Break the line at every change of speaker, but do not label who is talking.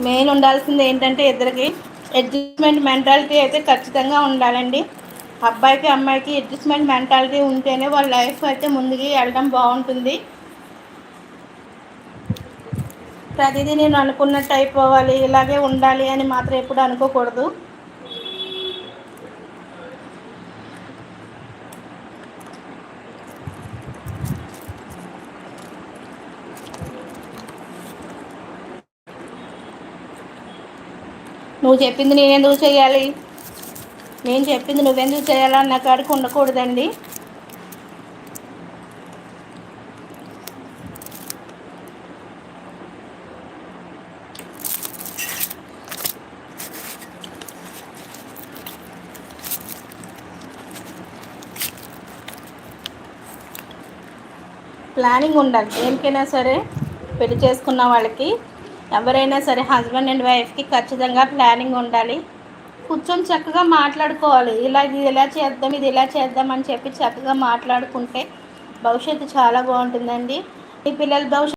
Main ఉండాల్సింది ఏంటంటే ఇద్దరికి అడ్జస్ట్మెంట్ మెంటాలిటీ అయితే ఖచ్చితంగా ఉండాలండి. అబ్బాయికి అమ్మాయికి అడ్జస్ట్మెంట్ మెంటాలిటీ ఉంటేనే వాళ్ళ లైఫ్ అయితే ముందుకి వెళ్ళడం బాగుంటుంది. ప్రతిదీ నేను అనుకున్నట్టు అయిపోవాలి, ఇలాగే ఉండాలి అని మాత్రం ఎప్పుడు అనుకోకూడదు. నువ్వు చెప్పింది నేనెందుకు చేయాలి, నేను చెప్పింది నువ్వెందుకు చేయాలన్న కాడికి ఉండకూడదండి. ప్లానింగ్ ఉండాలి దేనికైనా సరే. పెళ్లి చేసుకున్న వాళ్ళకి ఎవరైనా సరే హస్బెండ్ అండ్ వైఫ్కి ఖచ్చితంగా ప్లానింగ్ ఉండాలి. కూర్చొని చక్కగా మాట్లాడుకోవాలి. ఇది ఇలా చేద్దాం, ఇది ఇలా చేద్దాం అని చెప్పి చక్కగా మాట్లాడుకుంటే భవిష్యత్తు చాలా బాగుంటుందండి. ఈ పిల్లల భవిష్యత్తు